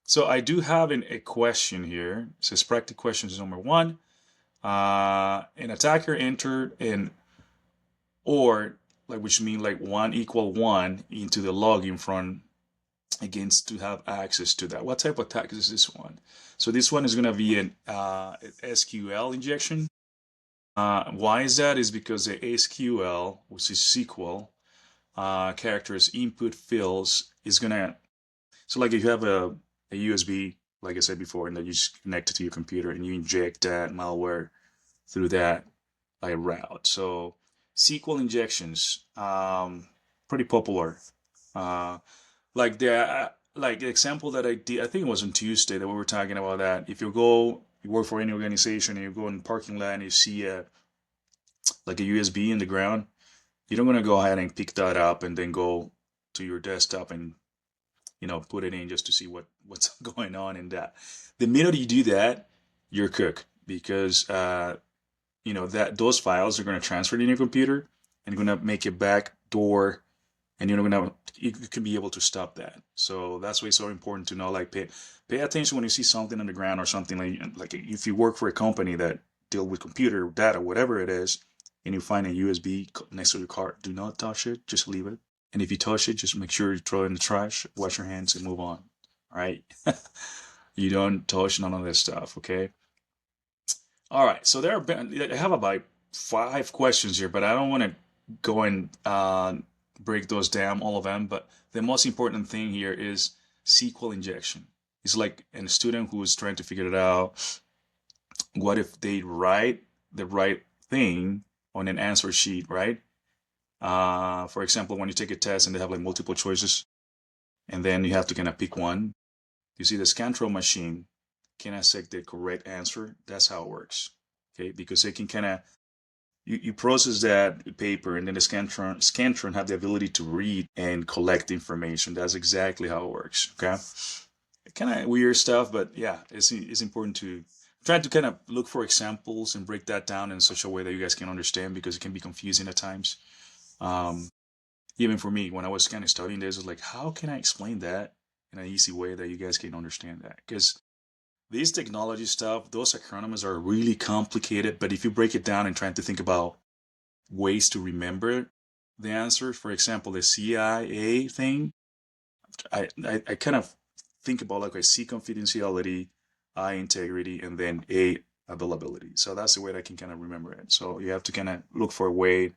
So I do have a question here. It says practice questions number one. An attacker entered an or like which mean like 1 = 1 into the log in front against to have access to that. What type of attack is this one? So this one is gonna be an SQL injection. Why is that? Is because the SQL, which is SQL, characters input fields is gonna. So like if you have a USB, like I said before, and then you just connect it to your computer and you inject that malware through that by route. So SQL injections, pretty popular. Uh, like the example that I did, I think it was on Tuesday that we were talking about that. If you work for any organization and you go in the parking lot and you see like a USB in the ground, you don't want to go ahead and pick that up and then go to your desktop and put it in just to see what's going on in that. The minute you do that, you're cooked because that those files are going to transfer in your computer and you're going to make a back door, and you're going to you can be able to stop that. So that's why it's so important to know, like, pay attention when you see something on the ground or something like if you work for a company that deal with computer data, whatever it is, and you find a USB next to your car, do not touch it. Just leave it. And if you touch it, just make sure you throw it in the trash, wash your hands, and move on. All right? You don't touch none of this stuff, okay? All right. So I have about 5 questions here, but I don't want to go and break those down, all of them. But the most important thing here is SQL injection. It's like a student who is trying to figure it out. What if they write the right thing on an answer sheet, right? For example, when you take a test and they have like multiple choices, and then you have to kind of pick one. You see the Scantron machine can select the correct answer. That's how it works. Okay, because it can kind of you process that paper, and then the Scantron have the ability to read and collect information. That's exactly how it works. Okay, kind of weird stuff, but yeah, it's important to try to kind of look for examples and break that down in such a way that you guys can understand, because it can be confusing at times. Um, Even for me, when I was kind of studying this, I was like, how can I explain that in an easy way that you guys can understand that? Because these technology stuff, those acronyms are really complicated, but if you break it down and trying to think about ways to remember the answer, for example, the CIA thing, I kind of think about like I C confidentiality, I integrity, and then A availability. So that's the way that I can kind of remember it. So you have to kind of look for a way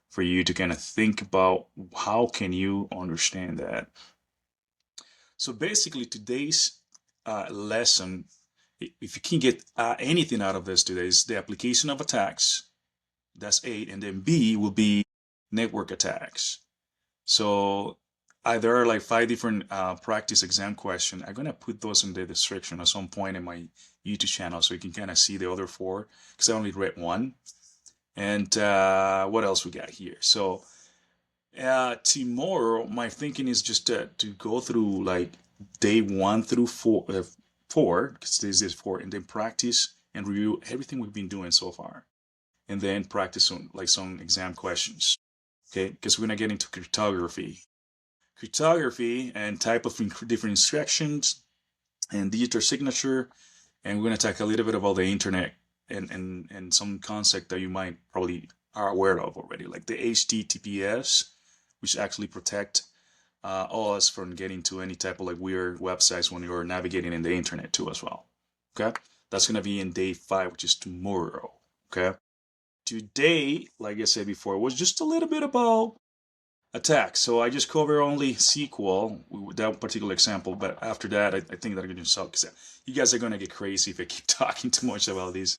for you to kind of think about how can you understand that. So basically today's lesson, if you can get anything out of this today, is the application of attacks. That's 8. And then B will be network attacks. So there are like 5 different practice exam questions. I'm going to put those in the description at some point in my YouTube channel so you can kind of see the other 4, because I only read one. And what else we got here? So tomorrow, my thinking is just to go through like day 1 through 4, because this is 4, and then practice and review everything we've been doing so far, and then practice on like some exam questions. Okay, because we're gonna get into cryptography and type of different instructions and digital signature, and we're gonna talk a little bit about the internet and some concept that you might probably are aware of already, like the HTTPS, which actually protect us from getting to any type of like weird websites when you're navigating in the internet too as well. Okay, that's gonna be in day 5, which is tomorrow. Okay, today, like I said before, was just a little bit about attacks. So I just cover only SQL with that particular example, but after that, I think that I'm gonna stop, because you guys are gonna get crazy if I keep talking too much about these.